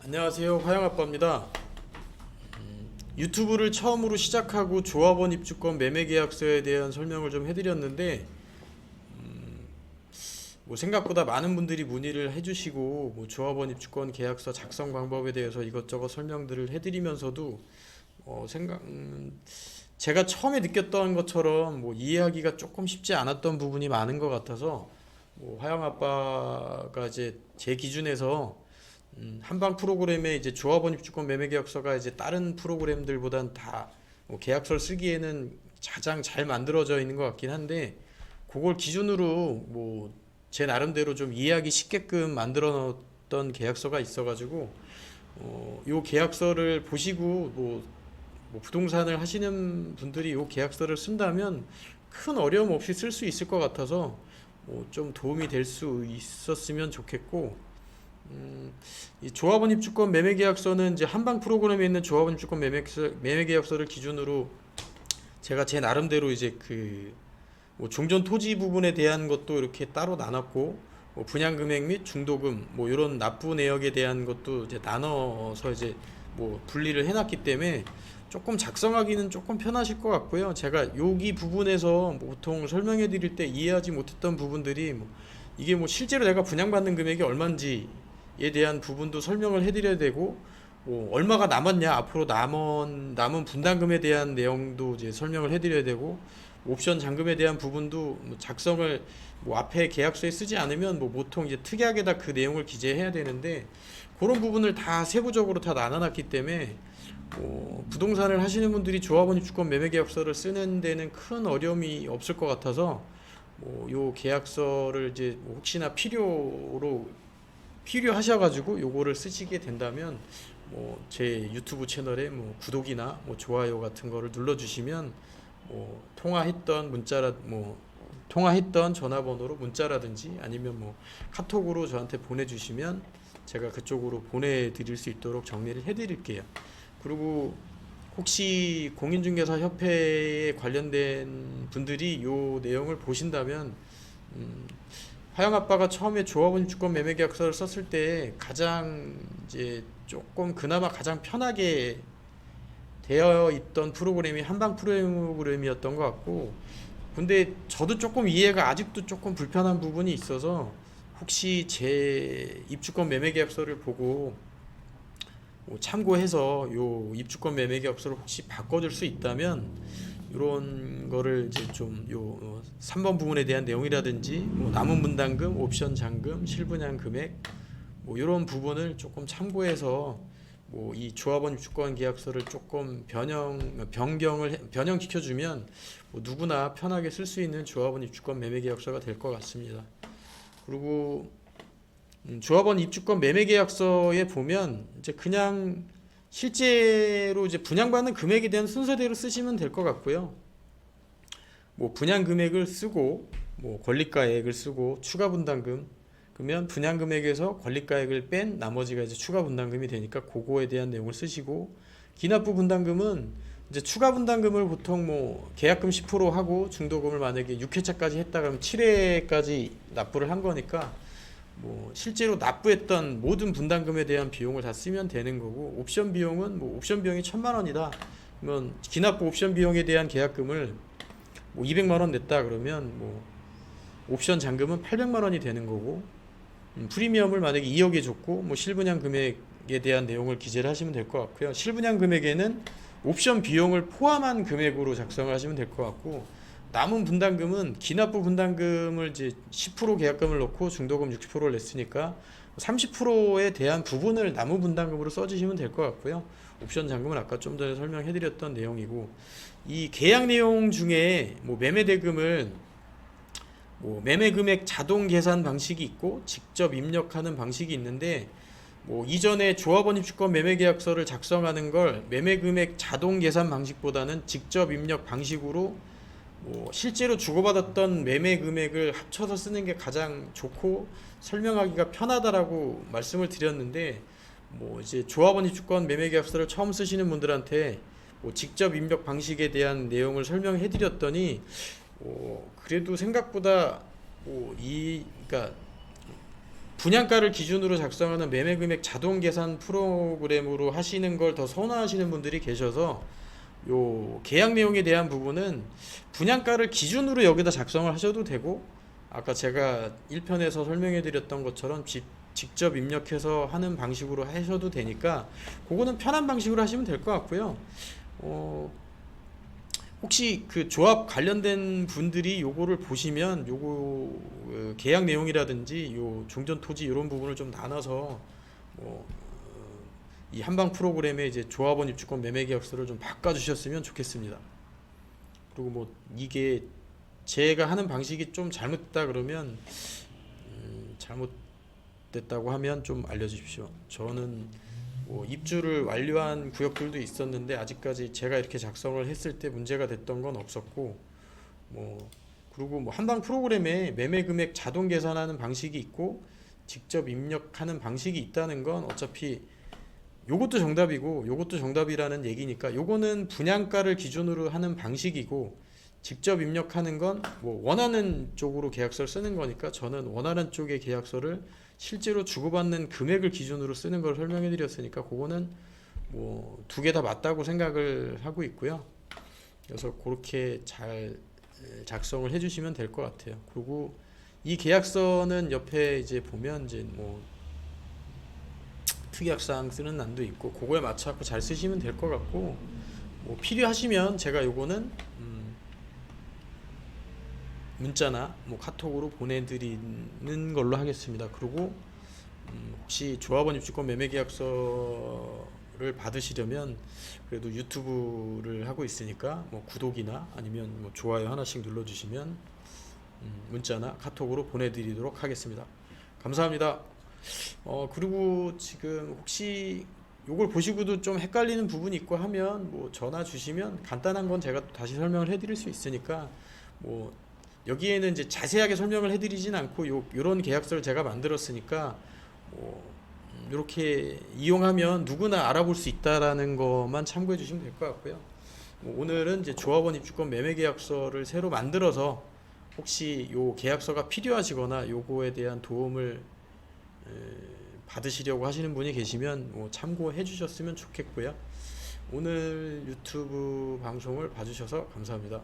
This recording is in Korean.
안녕하세요. 화영아빠입니다. 유튜브를 처음으로 시작하고 조합원 입주권 매매 계약서에 대한 설명을 좀 해드렸는데 뭐 생각보다 많은 분들이 문의를 해주시고 뭐 조합원 입주권 계약서 작성 방법에 대해서 이것저것 설명들을 해드리면서도 제가 처음에 느꼈던 것처럼 뭐 이해하기가 조금 쉽지 않았던 부분이 많은 것 같아서 뭐 화영아빠가 이제 제 기준에서 한방 프로그램에 이제 조합원 입주권 매매 계약서가 이제 다른 프로그램들보단 다뭐 계약서를 쓰기에는 가장 잘 만들어져 있는 것 같긴 한데 그걸 기준으로 뭐 제 나름대로 좀 이해하기 쉽게끔 만들어 놓았던 계약서가 있어가지고 요 계약서를 보시고 뭐 부동산을 하시는 분들이 요 계약서를 쓴다면 큰 어려움 없이 쓸 수 있을 것 같아서 좀 도움이 될 수 있었으면 좋겠고 이 조합원 입주권 매매 계약서는 이제 한방 프로그램에 있는 조합원 입주권 매매 계약서를 기준으로 제가 제 나름대로 이제 뭐 종전 토지 부분에 대한 것도 이렇게 따로 나눴고 뭐 분양 금액 및 중도금 뭐 이런 납부 내역에 대한 것도 이제 나눠서 이제 뭐 분리를 해놨기 때문에 조금 작성하기는 조금 편하실 것 같고요. 제가 여기 부분에서 뭐 보통 설명해 드릴 때 이해하지 못했던 부분들이 뭐 이게 뭐 실제로 내가 분양받는 금액이 얼마인지에 대한 부분도 설명을 해드려야 되고 뭐 얼마가 남았냐 앞으로 남은 분담금에 대한 내용도 이제 설명을 해드려야 되고 옵션 잔금에 대한 부분도 뭐 작성을 뭐 앞에 계약서에 쓰지 않으면 뭐 보통 이제 특약에다 그 내용을 기재해야 되는데 그런 부분을 다 세부적으로 다 나눠놨기 때문에 부동산을 하시는 분들이 조합원 입주권 매매 계약서를 쓰는 데는 큰 어려움이 없을 것 같아서 요 계약서를 이제 뭐 혹시나 필요하셔가지고 요거를 쓰시게 된다면 제 유튜브 채널에 뭐 구독이나 뭐 좋아요 같은 거를 눌러주시면 통화했던 전화번호로 문자라든지 아니면 뭐 카톡으로 저한테 보내주시면 제가 그쪽으로 보내드릴 수 있도록 정리를 해드릴게요. 그리고 혹시 공인중개사 협회에 관련된 분들이 요 내용을 보신다면 화영아빠가 처음에 조합원 입주권 매매 계약서를 썼을 때 가장 이제 조금 그나마 가장 편하게 되어 있던 프로그램이 한방 프로그램이었던 것 같고 근데 저도 조금 이해가 아직도 조금 불편한 부분이 있어서 혹시 제 입주권 매매 계약서를 보고 참고해서 요 입주권 매매 계약서를 혹시 바꿔줄 수 있다면 이런 거를 이제 요 3번 부분에 대한 내용이라든지 뭐 남은 분담금, 옵션 잔금, 실분양 금액 뭐 이런 부분을 조금 참고해서 뭐 이 조합원 입주권 계약서를 조금 변형시켜주면 뭐 누구나 편하게 쓸 수 있는 조합원 입주권 매매 계약서가 될 것 같습니다. 그리고 조합원 입주권 매매 계약서에 보면 이제 그냥 실제로 이제 분양받는 금액에 대한 순서대로 쓰시면 될 것 같고요. 뭐 분양 금액을 쓰고 뭐 권리가액을 쓰고 추가 분담금 그러면 분양 금액에서 권리가액을 뺀 나머지가 이제 추가 분담금이 되니까 그거에 대한 내용을 쓰시고 기납부 분담금은 이제 추가 분담금을 보통 뭐 계약금 10% 하고 중도금을 만약에 6회차까지 했다 그러면 7회까지 납부를 한 거니까 뭐 실제로 납부했던 모든 분담금에 대한 비용을 다 쓰면 되는 거고 옵션 비용은 뭐 옵션 비용이 1,000만 원이다 그러면 기납부 옵션 비용에 대한 계약금을 뭐 200만 원 냈다 그러면 뭐 옵션 잔금은 800만 원이 되는 거고 프리미엄을 만약에 2억에 줬고 뭐 실분양 금액에 대한 내용을 기재를 하시면 될 것 같고요. 실분양 금액에는 옵션 비용을 포함한 금액으로 작성을 하시면 될 것 같고 남은 분담금은 기납부 분담금을 이제 10% 계약금을 넣고 중도금 60%를 냈으니까 30%에 대한 부분을 남은 분담금으로 써주시면 될 것 같고요. 옵션 잔금은 아까 좀 전에 설명해드렸던 내용이고 이 계약 내용 중에 뭐 매매 대금을 뭐 매매 금액 자동 계산 방식이 있고 직접 입력하는 방식이 있는데 뭐 이전에 조합원 입주권 매매 계약서를 작성하는 걸 매매 금액 자동 계산 방식보다는 직접 입력 방식으로 뭐 실제로 주고받았던 매매 금액을 합쳐서 쓰는 게 가장 좋고 설명하기가 편하다라고 말씀을 드렸는데 뭐 이제 조합원 입주권 매매 계약서를 처음 쓰시는 분들한테 뭐 직접 입력 방식에 대한 내용을 설명해 드렸더니 그래도 생각보다 그러니까 분양가를 기준으로 작성하는 매매금액 자동 계산 프로그램으로 하시는 걸 더 선호하시는 분들이 계셔서 요 계약 내용에 대한 부분은 분양가를 기준으로 여기다 작성을 하셔도 되고, 아까 제가 1편에서 설명해 드렸던 것처럼 직접 입력해서 하는 방식으로 하셔도 되니까 그거는 편한 방식으로 하시면 될 것 같고요. 혹시 그 조합 관련된 분들이 요거를 보시면 요거 계약 내용이라든지 요 종전 토지 이런 부분을 좀 나눠서 이 한방 프로그램에 이제 조합원 입주권 매매 계약서를 좀 바꿔 주셨으면 좋겠습니다. 그리고 뭐 이게 제가 하는 방식이 좀 잘못됐다 그러면 잘못됐다고 하면 좀 알려주십시오. 저는 뭐 입주를 완료한 구역들도 있었는데 아직까지 제가 이렇게 작성을 했을 때 문제가 됐던 건 없었고, 뭐 그리고 뭐 한방 프로그램에 매매 금액 자동 계산하는 방식이 있고 직접 입력하는 방식이 있다는 건 어차피 요것도 정답이고 요것도 정답이라는 얘기니까, 요거는 분양가를 기준으로 하는 방식이고 직접 입력하는 건 뭐 원하는 쪽으로 계약서를 쓰는 거니까 저는 원하는 쪽의 계약서를 실제로 주고받는 금액을 기준으로 쓰는 걸 설명해 드렸으니까 그거는 뭐 두 개 다 맞다고 생각을 하고 있고요. 그래서 그렇게 잘 작성을 해 주시면 될 것 같아요. 그리고 이 계약서는 옆에 이제 보면 이제 뭐 특약사항 쓰는 난도 있고 그거에 맞춰서 잘 쓰시면 될 것 같고, 뭐 필요하시면 제가 요거는 문자나 뭐 카톡으로 보내드리는 걸로 하겠습니다. 그리고 혹시 조합원 입주권 매매 계약서를 받으시려면 그래도 유튜브를 하고 있으니까 뭐 구독이나 아니면 뭐 좋아요 하나씩 눌러주시면 문자나 카톡으로 보내드리도록 하겠습니다. 감사합니다. 그리고 지금 혹시 요걸 보시고도 좀 헷갈리는 부분이 있고 하면 뭐 전화 주시면 간단한 건 제가 다시 설명을 해드릴 수 있으니까, 뭐 여기에는 이제 자세하게 설명을 해드리진 않고 요런 계약서를 제가 만들었으니까 이렇게 이용하면 누구나 알아볼 수 있다라는 것만 참고해 주시면 될 것 같고요. 오늘은 이제 조합원 입주권 매매 계약서를 새로 만들어서 혹시 요 계약서가 필요하시거나 요거에 대한 도움을 받으시려고 하시는 분이 계시면 뭐 참고해 주셨으면 좋겠고요. 오늘 유튜브 방송을 봐주셔서 감사합니다.